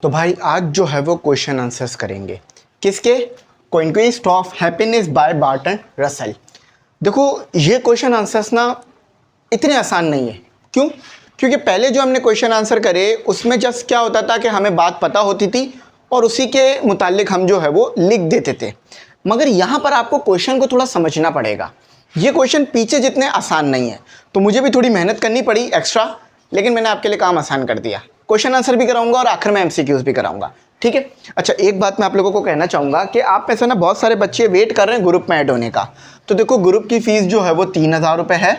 तो भाई आज जो है वो क्वेश्चन आंसर्स करेंगे किसके? Conquest of happiness bye Barton Russell. देखो ये क्वेश्चन आंसर्स ना इतने आसान नहीं है। क्यों? क्योंकि पहले जो हमने क्वेश्चन आंसर करे उसमें जस्ट क्या होता था कि हमें बात पता होती थी और उसी के मुतालिक हम जो है वो लिख देते थे। मगर यहाँ पर आपको क्वेश्चन को थोड़ा समझना पड़ेगा। ये क्वेश्चन पीछे जितने आसान नहीं है, तो मुझे भी थोड़ी मेहनत करनी पड़ी एक्स्ट्रा, लेकिन मैंने आपके लिए काम आसान कर दिया। क्वेश्चन आंसर भी कराऊंगा और आखिर में एमसीक्यूज भी कराऊंगा, ठीक है? अच्छा, एक बात मैं आप लोगों को कहना चाहूँगा कि आप में से ना बहुत सारे बच्चे वेट कर रहे हैं ग्रुप में ऐड होने का। तो देखो, ग्रुप की फ़ीस जो है वो 3000 रुपये है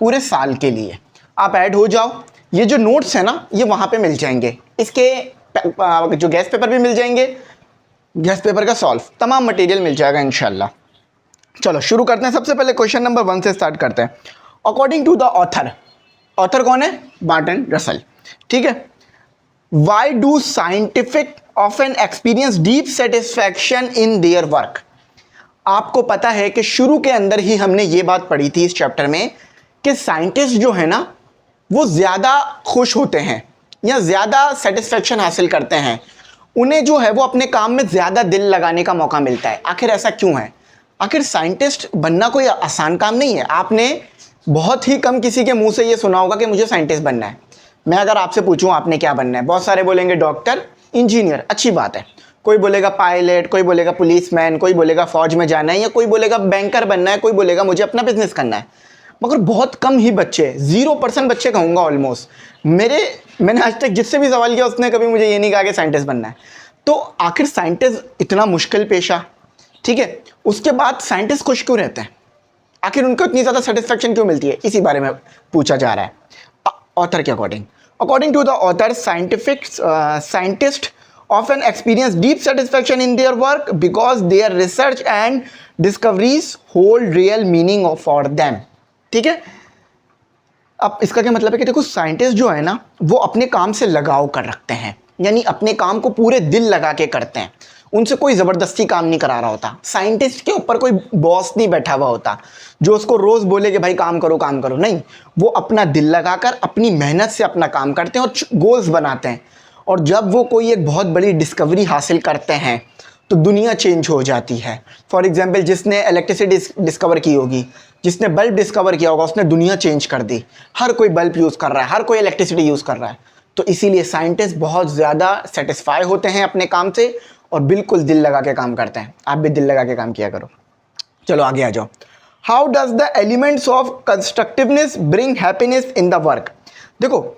पूरे साल के लिए। आप ऐड हो जाओ। ये जो नोट्स है ना ये वहाँ पे मिल जाएंगे, इसके जो गैस पेपर भी मिल जाएंगे, गैस पेपर का सॉल्व तमाम मटेरियल मिल जाएगा इंशाल्लाह। चलो शुरू करते हैं। सबसे पहले क्वेश्चन नंबर 1 से स्टार्ट करते हैं। According to the author, author कौन है? बार्टन रसल, ठीक है। Why do scientific often experience deep satisfaction in their work. आपको पता है कि शुरू के अंदर ही हमने ये बात पढ़ी थी इस चैप्टर में कि साइंटिस्ट जो है ना वो ज़्यादा खुश होते हैं या ज़्यादा सेटिस्फैक्शन हासिल करते हैं, उन्हें जो है वो अपने काम में ज़्यादा दिल लगाने का मौका मिलता है। आखिर ऐसा क्यों है? आखिर साइंटिस्ट बनना कोई आसान काम नहीं है। आपने बहुत ही कम किसी के मुंह से ये सुना होगा कि मुझे साइंटिस्ट बनना है। मैं अगर आपसे पूछूं आपने क्या बनना है, बहुत सारे बोलेंगे डॉक्टर, इंजीनियर, अच्छी बात है। कोई बोलेगा पायलट, कोई बोलेगा पुलिसमैन, कोई बोलेगा फौज में जाना है, या कोई बोलेगा बैंकर बनना है, कोई बोलेगा मुझे अपना बिजनेस करना है। मगर बहुत कम ही बच्चे, 0% बच्चे कहूँगा ऑलमोस्ट, मैंने आज तक जिससे भी सवाल किया उसने कभी मुझे ये नहीं कहा कि साइंटिस्ट बनना है। तो आखिर साइंटिस्ट इतना मुश्किल पेशा, ठीक है, उसके बाद साइंटिस्ट खुश क्यों रहते हैं? आखिर उनको इतनी ज़्यादा सेटिस्फैक्शन क्यों मिलती है? इसी बारे में पूछा जा रहा है ऑथर के according to the author, scientist often experience deep satisfaction in their work because their research and discoveries hold real meaning for them, ठीक है। अब इसका क्या मतलब है कि देखो, साइंटिस्ट जो है ना वो अपने काम से लगाव कर रखते हैं, यानी अपने काम को पूरे दिल लगा के करते हैं। उनसे कोई ज़बरदस्ती काम नहीं करा रहा होता। साइंटिस्ट के ऊपर कोई बॉस नहीं बैठा हुआ होता जो उसको रोज़ बोले कि भाई काम करो काम करो। नहीं, वो अपना दिल लगाकर अपनी मेहनत से अपना काम करते हैं और गोल्स बनाते हैं। और जब वो कोई एक बहुत बड़ी डिस्कवरी हासिल करते हैं तो दुनिया चेंज हो जाती है। फॉर एग्जांपल, जिसने इलेक्ट्रिसिटी डिस्कवर की होगी, जिसने बल्ब डिस्कवर किया होगा, उसने दुनिया चेंज कर दी। हर कोई बल्ब यूज़ कर रहा है, हर कोई इलेक्ट्रिसिटी यूज़ कर रहा है। तो इसीलिए साइंटिस्ट बहुत ज़्यादा सेटिस्फाई होते हैं अपने काम से और बिल्कुल दिल लगा के काम करते हैं। आप भी दिल लगा के काम किया करो। चलो आगे आ जाओ। How does the elements of constructiveness bring happiness in the work. देखो,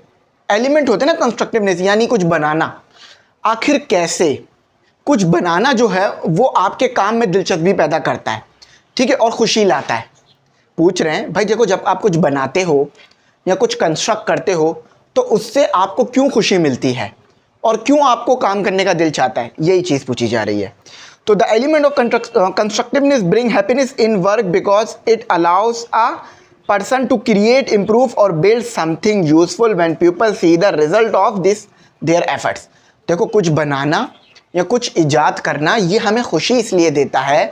एलिमेंट होते हैं ना कंस्ट्रक्टिवनेस, यानी कुछ बनाना। आखिर कैसे कुछ बनाना जो है वो आपके काम में दिलचस्पी पैदा करता है, ठीक है, और खुशी लाता है। पूछ रहे हैं भाई, देखो, जब आप कुछ बनाते हो या कुछ कंस्ट्रक्ट करते हो तो उससे आपको क्यों खुशी मिलती है और क्यों आपको काम करने का दिल चाहता है, यही चीज़ पूछी जा रही है। तो the element of constructiveness bring happiness in work because it allows a person to create, improve or build something useful when people see the result of this their efforts। देखो, कुछ बनाना या कुछ इजाद करना ये हमें खुशी इसलिए देता है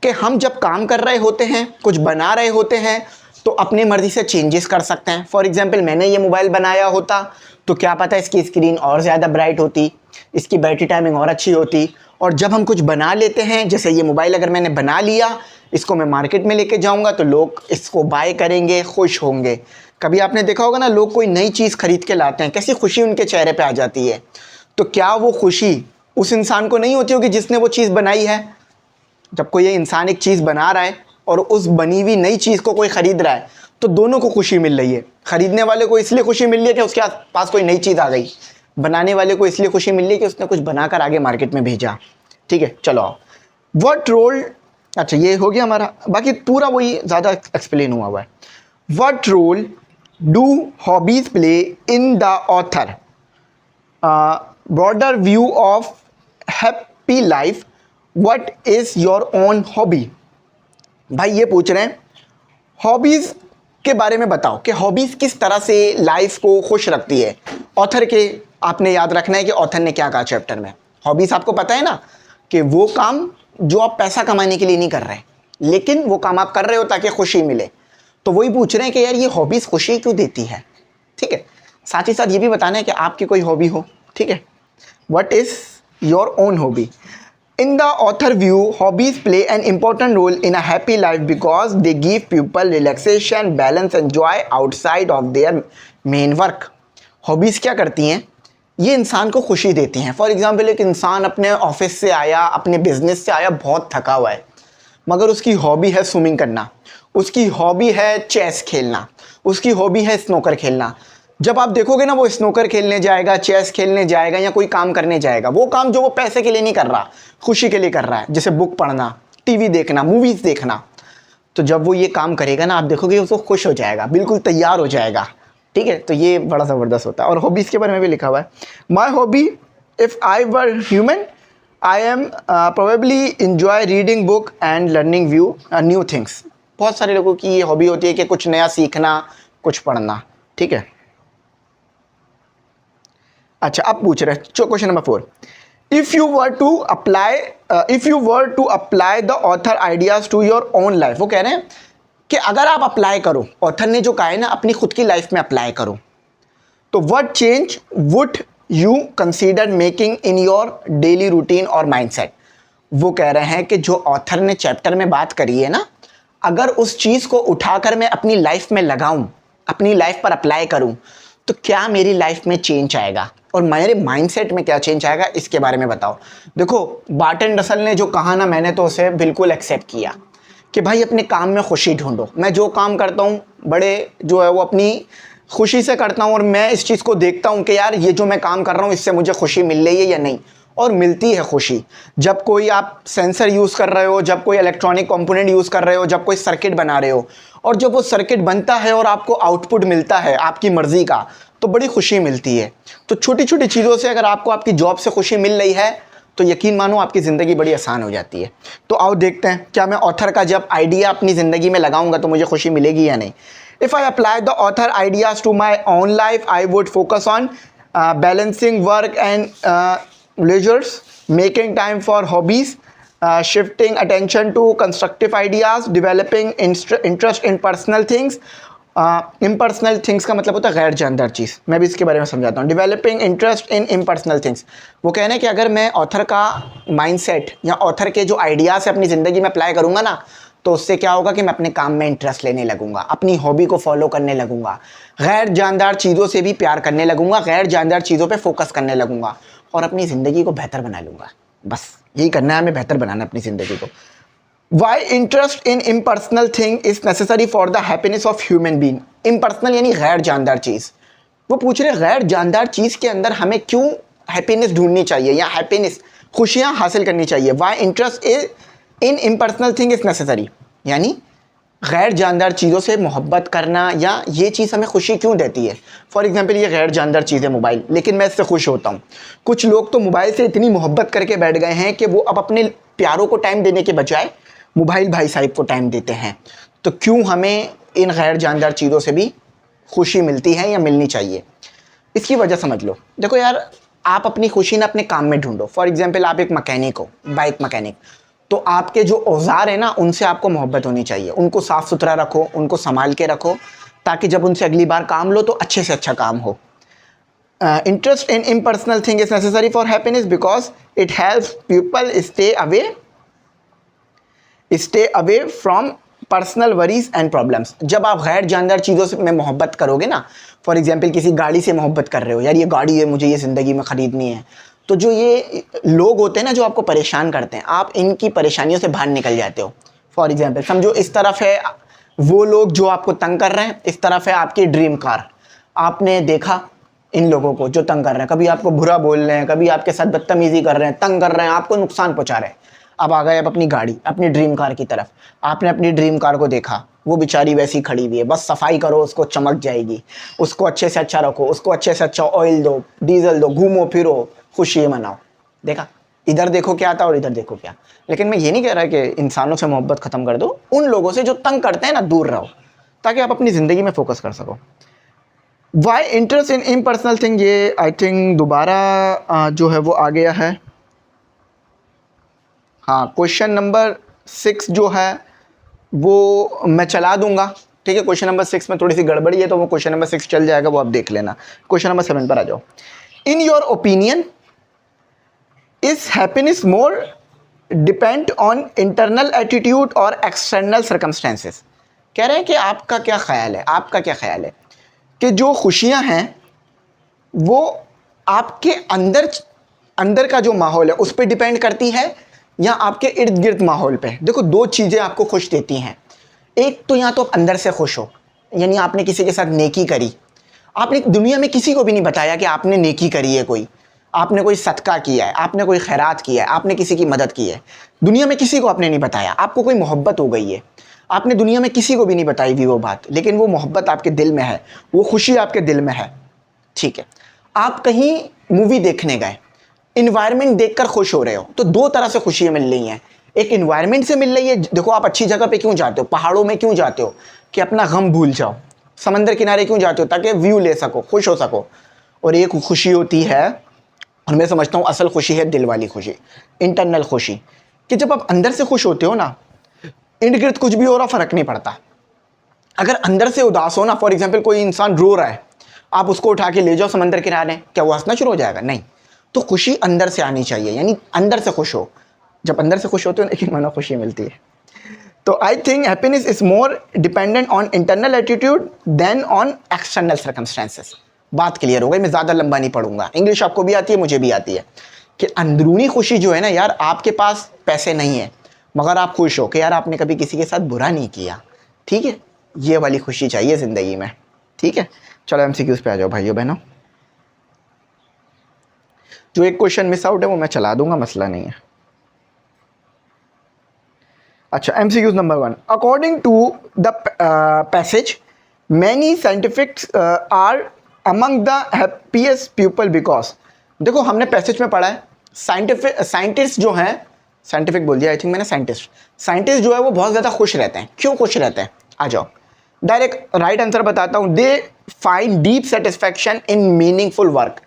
कि हम जब काम कर रहे होते हैं, कुछ बना रहे होते हैं, तो अपनी मर्ज़ी से चेंजेस कर सकते हैं। फॉर एग्जांपल, मैंने ये मोबाइल बनाया होता तो क्या पता इसकी स्क्रीन और ज़्यादा ब्राइट होती, इसकी बैटरी टाइमिंग और अच्छी होती। और जब हम कुछ बना लेते हैं, जैसे ये मोबाइल अगर मैंने बना लिया, इसको मैं मार्केट में लेके जाऊंगा तो लोग इसको बाय करेंगे, खुश होंगे। कभी आपने देखा होगा ना, लोग कोई नई चीज़ खरीद के लाते हैं, कैसी खुशी उनके चेहरे पे आ जाती है। तो क्या वो खुशी उस इंसान को नहीं होती होगी जिसने वो चीज़ बनाई है? जब कोई ये इंसान एक चीज़ बना रहा है और उस बनी हुई नई चीज़ को कोई ख़रीद रहा है तो दोनों को खुशी मिल रही है। ख़रीदने वाले को इसलिए खुशी मिल रही है कि उसके पास कोई नई चीज़ आ गई, बनाने वाले को इसलिए खुशी मिल रही है कि उसने कुछ बनाकर आगे मार्केट में भेजा, ठीक है। चलो, व्हाट रोल, अच्छा ये हो गया हमारा, बाकी पूरा वही ज़्यादा एक्सप्लेन हुआ है। What role do hobbies play in the author broader view of happy life, what is your own hobby. भाई ये पूछ रहे हैं हॉबीज़ के बारे में बताओ कि हॉबीज़ किस तरह से लाइफ को खुश रखती है। ऑथर के आपने याद रखना है कि ऑथर ने क्या कहा चैप्टर में। हॉबीज़ आपको पता है ना कि वो काम जो आप पैसा कमाने के लिए नहीं कर रहे, लेकिन वो काम आप कर रहे हो ताकि खुशी मिले। तो वही पूछ रहे हैं कि यार ये हॉबीज़ खुशी क्यों देती है, ठीक है। साथ ही साथ ये भी बताना है कि आपकी कोई हॉबी हो, ठीक है। What is your own hobby? In the author view, hobbies play an important role in a happy life because they give people relaxation, balance and joy outside of their main work. Hobbies क्या करती हैं? ये इंसान को खुशी देती हैं. For example एक इंसान अपने ऑफिस से आया, अपने बिजनेस से आया, बहुत थका हुआ है, मगर उसकी हॉबी है स्विमिंग करना, उसकी हॉबी है चेस खेलना, उसकी हॉबी है स्नोकर खेलना. जब आप देखोगे ना वो स्नोकर खेलने जाएगा, चेस खेलने जाएगा या कोई काम करने जाएगा, वो काम जो वो पैसे के लिए नहीं कर रहा, खुशी के लिए कर रहा है, जैसे बुक पढ़ना, टीवी देखना, मूवीज़ देखना. तो जब वो ये काम करेगा ना, आप देखोगे उसको खुश हो जाएगा, बिल्कुल तैयार हो जाएगा. ठीक है, तो ये बड़ा ज़बरदस्त होता है. और हॉबीज़ के बारे में भी लिखा हुआ है, my hobby if I were human I am probably enjoy reading book and learning new things. बहुत सारे लोगों की ये हॉबी होती है कि कुछ नया सीखना, कुछ पढ़ना. ठीक है. अच्छा, अब पूछ रहे हैं question number 4. If you were to apply the author ideas to your own life. वो कह रहे हैं कि अगर आप अप्लाई करो, ऑथर ने जो कहा है ना, अपनी खुद की लाइफ में अप्लाई करो, तो what change would you consider making in your daily routine और माइंडसेट. वो कह रहे हैं कि जो ऑथर ने चैप्टर में बात करी है ना, अगर उस चीज़ को उठाकर मैं अपनी लाइफ में लगाऊं, अपनी लाइफ पर अप्लाई करूं, तो क्या मेरी लाइफ में चेंज आएगा और मेरे माइंडसेट में क्या चेंज आएगा, इसके बारे में बताओ. देखो, बार्टन रसल ने जो कहा ना, मैंने तो उसे बिल्कुल एक्सेप्ट किया कि भाई अपने काम में खुशी ढूंढो. मैं जो काम करता हूँ बड़े जो है वो अपनी खुशी से करता हूँ, और मैं इस चीज़ को देखता हूँ कि यार ये जो मैं काम कर रहा हूँ इससे मुझे खुशी मिल रही है या नहीं, और मिलती है खुशी. जब कोई आप सेंसर यूज़ कर रहे हो, जब कोई इलेक्ट्रॉनिक कंपोनेंट यूज़ कर रहे हो, जब कोई सर्किट बना रहे हो, और जब वो सर्किट बनता है और आपको आउटपुट मिलता है आपकी मर्ज़ी का, तो बड़ी खुशी मिलती है. तो छोटी छोटी चीज़ों से अगर आपको आपकी जॉब से खुशी मिल रही है, तो यकीन मानो आपकी ज़िंदगी बड़ी आसान हो जाती है. तो आओ देखते हैं क्या मैं ऑथर का जब आइडिया अपनी ज़िंदगी में लगाऊंगा तो मुझे खुशी मिलेगी या नहीं. If I apply the author ideas to my own life, I would focus on balancing work and leisures, making time for hobbies, shifting attention to constructive ideas, developing interest in personal things. Impersonal things का मतलब होता है गैर जानदार चीज़. मैं भी इसके बारे में समझाता हूँ. Developing interest in impersonal things. वो कहना है कि अगर मैं ऑथर का माइंडसेट या ऑथर के जो आइडियाज़ है अपनी ज़िंदगी में अप्लाई करूँगा ना, तो उससे क्या होगा कि मैं अपने काम में इंटरेस्ट लेने लगूंगा, अपनी हॉबी को फॉलो करने लगूंगा, गैर जानदार चीज़ों से भी प्यार करने लगूंगा, गैर जानदार चीज़ों पे फोकस करने लगूंगा, और अपनी ज़िंदगी को बेहतर बना लूँगा. बस यही करना है, हमें बेहतर बनाना है अपनी ज़िंदगी को. Why interest in impersonal thing is necessary for the happiness of human being. Impersonal यानी गैर जानदार चीज़. वो पूछ रहे गैर जानदार चीज़ के अंदर हमें क्यों हैप्पीनेस ढूंढनी चाहिए या हैप्पीनेस खुशियाँ हासिल करनी चाहिए. Why interest in impersonal thing is necessary, यानी गैर जानदार चीज़ों से मोहब्बत करना, या ये चीज़ हमें खुशी क्यों देती है. फॉर एग्जांपल ये गैर जानदार चीज़ है मोबाइल, लेकिन मैं इससे खुश होता हूँ. कुछ लोग तो मोबाइल से इतनी मोहब्बत करके बैठ गए हैं कि वो अब अपने प्यारों को टाइम देने के बजाय मोबाइल भाई साहिब को टाइम देते हैं. तो क्यों हमें इन गैर जानदार चीज़ों से भी खुशी मिलती है या मिलनी चाहिए, इसकी वजह समझ लो. देखो यार, आप अपनी खुशी ना अपने काम में ढूंढो. फॉर एग्जाम्पल आप एक मैकेनिक हो, बाइक मैकेनिक, तो आपके जो औजार हैं ना, उनसे आपको मोहब्बत होनी चाहिए. उनको साफ़ सुथरा रखो, उनको संभाल के रखो, ताकि जब उनसे अगली बार काम लो तो अच्छे से अच्छा काम हो. Interest in impersonal thing is necessary for happiness because it helps people stay away from personal worries and problems. जब आप गैर जानदार चीज़ों से में मोहब्बत करोगे ना, फॉर एग्जाम्पल किसी गाड़ी से मोहब्बत कर रहे हो, यार ये गाड़ी है मुझे ये ज़िंदगी में ख़रीदनी है, तो जो ये लोग होते हैं ना जो आपको परेशान करते हैं, आप इनकी परेशानियों से बाहर निकल जाते हो. फॉर एग्जांपल समझो इस तरफ है वो लोग जो आपको तंग कर रहे हैं, इस तरफ है आपकी ड्रीम कार. आपने देखा इन लोगों को जो तंग कर रहे हैं, कभी आपको बुरा बोल रहे हैं, कभी आपके साथ बदतमीज़ी कर रहे हैं, तंग कर रहे हैं, आपको नुकसान पहुँचा रहे हैं. अब आ गए आप अपनी गाड़ी, अपनी ड्रीम कार की तरफ. आपने अपनी ड्रीम कार को देखा, वो बेचारी वैसी खड़ी हुई है, बस सफाई करो उसको चमक जाएगी, उसको अच्छे से अच्छा रखो, उसको अच्छे से अच्छा ऑयल दो, डीजल दो, घूमो फिरो, खुशी मनाओ. देखा, इधर देखो क्या आता और इधर देखो क्या. लेकिन मैं ये नहीं कह रहा कि इंसानों से मोहब्बत ख़त्म कर दो. उन लोगों से जो तंग करते हैं ना, दूर रहो, ताकि आप अपनी ज़िंदगी में फोकस कर सको. Why interest in impersonal thing, ये आई थिंक दोबारा जो है वो आ गया है. हाँ, क्वेश्चन नंबर 6 जो है वो मैं चला दूंगा. ठीक है, क्वेश्चन नंबर 6 में थोड़ी सी गड़बड़ी है, तो वो क्वेश्चन नंबर 6 चल जाएगा, वो आप देख लेना. क्वेश्चन नंबर 7 पर आ जाओ. In your opinion is happiness more depend on internal attitude और एक्सटर्नल सर्कमस्टेंसेस। कह रहे हैं कि आपका क्या ख्याल है, आपका क्या ख्याल है कि जो खुशियां हैं वो आपके अंदर अंदर का जो माहौल है उस पर डिपेंड करती है या आपके इर्द गिर्द माहौल पे। देखो, दो चीज़ें आपको खुश देती हैं। एक तो या तो आप अंदर से खुश हो, यानी आपने किसी के साथ नेकी करी, आपने दुनिया में किसी को भी नहीं बताया कि आपने नेकी करी है, कोई आपने कोई सदका किया है, आपने कोई खैरात किया है, आपने किसी की मदद की है, दुनिया में किसी को आपने नहीं बताया। आपको कोई मोहब्बत हो गई है, आपने दुनिया में किसी को भी नहीं बताई भी वो बात, लेकिन वो मोहब्बत आपके दिल में है, वो खुशी आपके दिल में है। ठीक है, आप कहीं मूवी देखने गए, इन्वायरमेंट देखकर खुश हो रहे हो, तो दो तरह से खुशियाँ मिल रही हैं। एक इन्वायरमेंट से मिल रही है, देखो आप अच्छी जगह पे क्यों जाते हो, पहाड़ों में क्यों जाते हो कि अपना गम भूल जाओ, समंदर किनारे क्यों जाते हो ताकि व्यू ले सको, खुश हो सको। और एक खुशी होती है, और मैं समझता हूँ असल खुशी है दिल वाली खुशी, इंटरनल खुशी, कि जब आप अंदर से खुश होते हो ना, इर्द गिर्द कुछ भी हो रहा फ़र्क नहीं पड़ता। अगर अंदर से उदास हो ना, फॉर एग्जाम्पल कोई इंसान रो रहा है, आप उसको उठा के ले जाओ समंदर किनारे, क्या वो हंसना शुरू हो जाएगा? नहीं। तो खुशी अंदर से आनी चाहिए, यानी अंदर से खुश हो। जब अंदर से खुश होते हो लेकिन मानो खुशी मिलती है। तो I think happiness is more dependent on internal attitude than on external circumstances. बात क्लियर हो गई, मैं ज़्यादा लंबा नहीं पढ़ूंगा, इंग्लिश आपको भी आती है, मुझे भी आती है, कि अंदरूनी खुशी जो है ना यार, आपके पास पैसे नहीं है मगर आप खुश हो कि यार आपने कभी किसी के साथ बुरा नहीं किया। ठीक है, ये वाली खुशी चाहिए ज़िंदगी में। ठीक है, चलो एमसीक्यूज़ पे आ जाओ भाइयों बहनों। जो एक क्वेश्चन मिस आउट है वो मैं चला दूंगा, मसला नहीं है। अच्छा, MCQs number 1, according to the passage many scientifics are among the happiest people because. देखो, हमने पैसेज में पढ़ा है साइंटिस्ट जो हैं, साइंटिफिक बोल दिया आई थिंक मैंने, साइंटिस्ट जो है वो बहुत ज़्यादा खुश रहते हैं। क्यों खुश रहते हैं? आ जाओ, डायरेक्ट राइट आंसर बताता हूँ। They find deep satisfaction in meaningful work,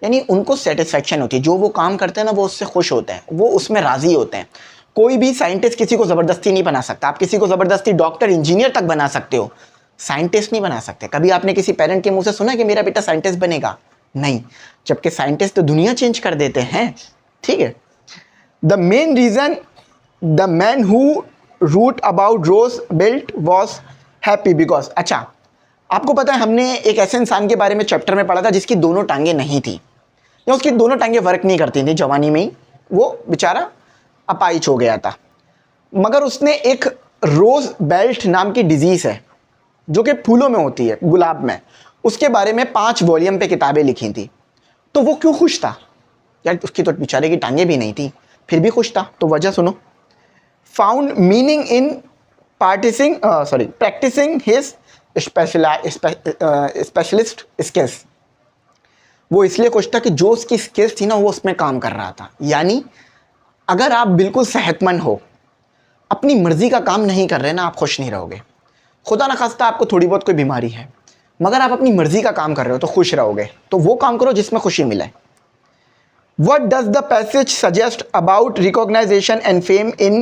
यानी उनको सेटिस्फैक्शन होती है, जो वो काम करते हैं ना वो उससे खुश होते हैं, वो उसमें राज़ी होते हैं। कोई भी साइंटिस्ट किसी को ज़बरदस्ती नहीं बना सकता। आप किसी को ज़बरदस्ती डॉक्टर इंजीनियर तक बना सकते हो, साइंटिस्ट नहीं बना सकते। कभी आपने किसी पेरेंट के मुंह से सुना कि मेरा बेटा साइंटिस्ट बनेगा? नहीं, जबकि साइंटिस्ट तो दुनिया चेंज कर देते हैं। ठीक है, the main reason the man who wrote about rose built was happy because. अच्छा, आपको पता है हमने एक ऐसे इंसान के बारे में चैप्टर में पढ़ा था जिसकी दोनों टांगें नहीं थी, या उसकी दोनों टांगें वर्क नहीं करती थी, जवानी में ही वो बेचारा अपाहिज हो गया था, मगर उसने एक रोज बेल्ट नाम की डिजीज़ है जो कि फूलों में होती है, गुलाब में, उसके बारे में 5 वॉल्यूम पे किताबें लिखी थी। तो वो क्यों खुश था यार? उसकी तो बेचारे की टांगें भी नहीं थी, फिर भी खुश था। तो वजह सुनो, found meaning in practising his specialist skills. वो इसलिए खुश था कि जो उसकी स्किल्स थी ना वो उसमें काम कर रहा था। यानी अगर आप बिल्कुल सेहतमंद हो, अपनी मर्जी का काम नहीं कर रहे ना, आप खुश नहीं रहोगे। खुदा न खास्ता आपको थोड़ी बहुत कोई बीमारी है, मगर आप अपनी मर्जी का काम कर रहे हो तो खुश रहोगे। तो वो काम करो जिसमें खुशी मिले। What does the passage suggest about recognition and fame in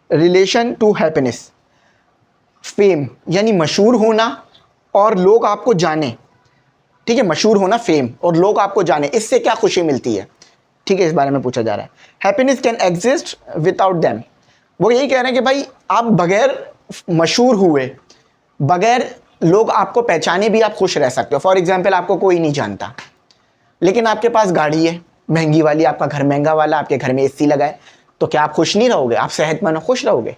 relation to happiness? Fame यानी मशहूर होना और लोग आपको जाने। ठीक है, मशहूर होना, फेम और लोग आपको जाने, इससे क्या खुशी मिलती है? ठीक है, इस बारे में पूछा जा रहा है। Happiness can exist without them. वो यही कह रहे हैं कि भाई आप बगैर मशहूर हुए, बगैर लोग आपको पहचाने भी आप खुश रह सकते हो। फॉर एग्जाम्पल, आपको कोई नहीं जानता लेकिन आपके पास गाड़ी है महंगी वाली, आपका घर महंगा वाला, आपके घर में एसी लगा है, तो क्या आप खुश नहीं रहोगे? आप सेहतमंद हो, खुश रहोगे।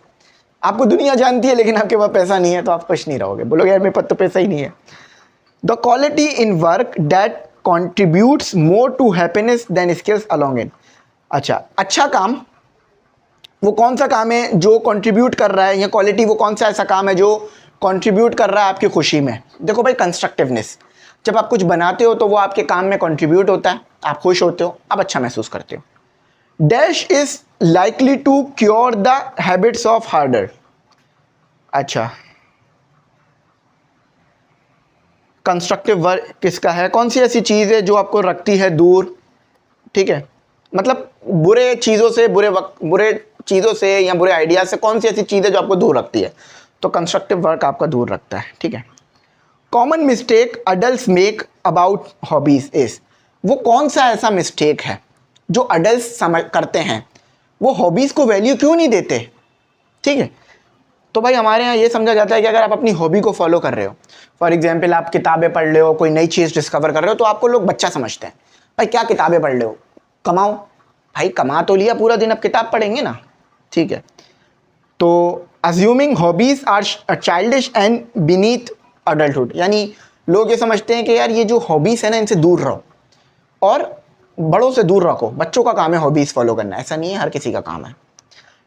आपको दुनिया जानती है लेकिन आपके पास पैसा नहीं है तो आप खुश नहीं रहोगे, बोलोगे यार मेरे पास तो पैसा ही नहीं है। The quality in work that contributes more to happiness than skills along in. अच्छा काम वो कौन सा काम है जो कंट्रीब्यूट कर रहा है, या क्वालिटी वो कौन सा ऐसा काम है जो कंट्रीब्यूट कर रहा है आपकी खुशी में? देखो भाई, कंस्ट्रक्टिवनेस, जब आप कुछ बनाते हो तो वो आपके काम में कंट्रीब्यूट होता है, आप खुश होते हो, आप अच्छा महसूस करते हो। Dash is likely to cure the habits of harder. अच्छा, कंस्ट्रक्टिव वर्क किसका है? कौन सी ऐसी चीज़ है जो आपको रखती है दूर? ठीक है, मतलब बुरे चीज़ों से, बुरे चीज़ों से या बुरे आइडिया से कौन सी ऐसी चीज़ है जो आपको दूर रखती है? तो कंस्ट्रक्टिव वर्क आपका दूर रखता है। ठीक है, common mistake adults make about hobbies is. वो कौन सा ऐसा मिस्टेक है जो अडल्ट करते हैं वो हॉबीज़ को वैल्यू क्यों नहीं देते? ठीक है, तो भाई हमारे यहाँ ये समझा जाता है कि अगर आप अपनी हॉबी को फॉलो कर रहे हो, फॉर एग्जाम्पल आप किताबें पढ़ रहे हो, कोई नई चीज़ डिस्कवर कर रहे हो, तो आपको लोग बच्चा समझते हैं। भाई क्या किताबें पढ़ रहे हो, कमाओ। भाई कमा तो लिया, पूरा दिन अब किताब पढ़ेंगे ना। ठीक है, तो assuming hobbies are childish and beneath adulthood, यानी लोग ये समझते हैं कि यार ये जो हॉबीज है ना, इनसे दूर रहो और बड़ों से दूर रखो। बच्चों का काम है हॉबीज फॉलो करना, ऐसा नहीं है, हर किसी का काम है।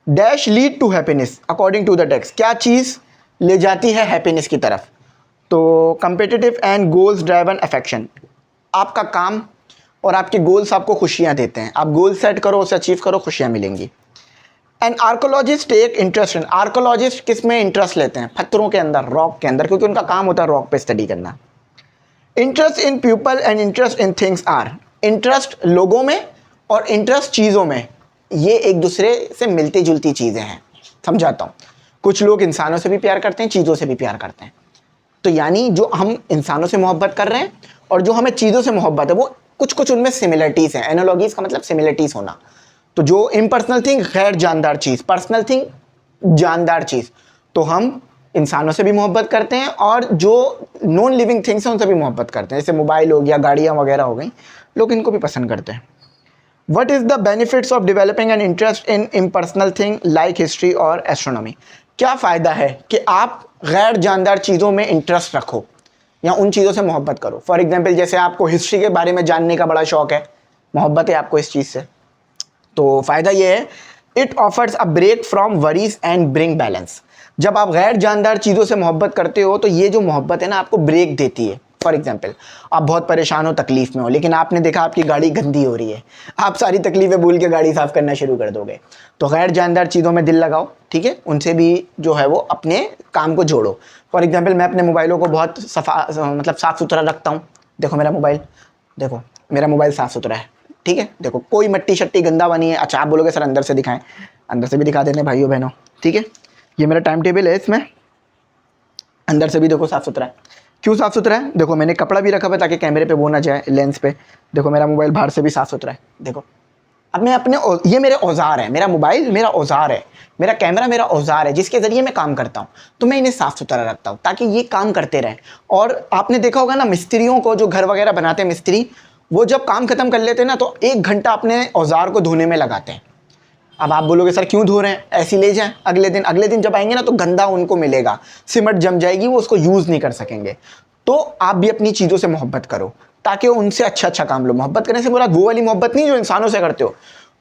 Dash lead to happiness according to the text, क्या चीज़ ले जाती है हैप्पीनेस की तरफ? तो competitive and goals driven affection, आपका काम और आपके गोल्स आपको खुशियाँ देते हैं। आप गोल सेट करो, उसे अचीव करो, खुशियाँ मिलेंगी। And archaeologist take interest in, archaeologist किस में इंटरेस्ट लेते हैं? पत्थरों के अंदर, रॉक के अंदर, क्योंकि उनका काम होता है रॉक पे स्टडी करना। Interest in people and interest in things are, interest लोगों में और इंटरेस्ट चीज़ों में, ये एक दूसरे से मिलती जुलती चीज़ें हैं। समझाता हूँ, कुछ लोग इंसानों से भी प्यार करते हैं, चीज़ों से भी प्यार करते हैं। तो यानी जो हम इंसानों से मोहब्बत कर रहे हैं और जो हमें चीज़ों से मोहब्बत है, वो कुछ कुछ उनमें सिमिलरिटीज़ हैं। एनालॉजीज का मतलब सिमिलरिटीज़ होना। तो जो इम्पर्सनल थिंग गैर जानदार चीज़, पर्सनल थिंग जानदार चीज़, तो हम इंसानों से भी मोहब्बत करते हैं और जो नॉन लिविंग थिंग्स हैं उनसे भी मोहब्बत करते हैं। जैसे मोबाइल हो गया, गाड़ियाँ वगैरह हो गई, लोग इनको भी पसंद करते हैं। What is the benefits of developing an interest in impersonal thing like history और एस्ट्रोनॉमी? क्या फ़ायदा है कि आप गैर जानदार चीज़ों में इंटरेस्ट रखो या उन चीज़ों से मोहब्बत करो? फॉर एग्जाम्पल जैसे आपको हिस्ट्री के बारे में जानने का बड़ा शौक है, मोहब्बत है आपको इस चीज़ से, तो फ़ायदा ये है, it offers a break from worries and bring balance. जब आप गैर जानदार चीज़ों से मोहब्बत करते हो तो ये जो मोहब्बत है ना, आपको ब्रेक देती है। फॉर एग्जाम्पल आप बहुत परेशान हो, तकलीफ में हो, लेकिन आपने देखा आपकी गाड़ी गंदी हो रही है, आप सारी तकलीफें भूल के गाड़ी साफ़ करना शुरू कर दोगे। तो गैर जानदार चीज़ों में दिल लगाओ, ठीक है, उनसे भी जो है वो अपने काम को जोड़ो। फॉर एग्जाम्पल मैं अपने मोबाइलों को बहुत मतलब साफ़ सुथरा रखता हूँ। देखो मेरा मोबाइल, देखो मेरा मोबाइल साफ़ सुथरा है, ठीक है, देखो कोई मट्टी शट्टी गंदा बनी है। अच्छा आप बोलोगे सर अंदर से दिखाएं, अंदर से भी दिखा देने भाइयों बहनों, ठीक है। ये मेरा टाइम टेबल है, इसमें अंदर से भी देखो साफ़ सुथरा है। क्यों साफ़ सुथरा है? देखो मैंने कपड़ा भी रखा हुआ है ताकि कैमरे पे वो ना जाए, लेंस पे। देखो मेरा मोबाइल बाहर से भी साफ़ सुथरा है, देखो। अब मैं अपने, ये मेरे औजार है, मेरा मोबाइल मेरा औजार है, मेरा कैमरा मेरा औजार है जिसके ज़रिए मैं काम करता हूँ। तो मैं इन्हें साफ़ सुथरा रखता हूँ ताकि ये काम करते रहें। और आपने देखा होगा ना, मिस्त्रियों को, जो घर वगैरह बनाते हैं मिस्त्री, वो जब काम ख़त्म कर लेते हैं ना तो 1 घंटा अपने औजार को धोने में लगाते हैं। अब आप बोलोगे सर क्यों धो रहे हैं, ऐसे ले जाएं, अगले दिन जब आएंगे ना तो गंदा उनको मिलेगा, सिमट जम जाएगी, वो उसको यूज़ नहीं कर सकेंगे। तो आप भी अपनी चीज़ों से मोहब्बत करो ताकि उनसे अच्छा काम लो। मोहब्बत करने से मुराद वो वाली मोहब्बत नहीं जो इंसानों से करते हो,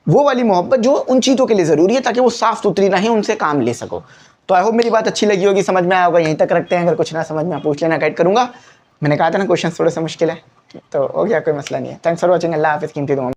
वो वाली मोहब्बत जो उन चीज़ों के लिए ज़रूरी है ताकि वो साफ़ सुथरी रहें, उनसे काम ले सको। तो आई होप मेरी बात अच्छी लगी होगी, समझ में आया होगा। यहीं तक रखते हैं, अगर कुछ ना समझ में पूछ लेना, गाइड करूँगा। मैंने कहा था ना क्वेश्चन थोड़े से मुश्किल है, तो हो गया, कोई मसला नहीं है। थैंक्स फॉर वॉचिंग, अल्लाह हाफ़िज़, कीमती दुआ।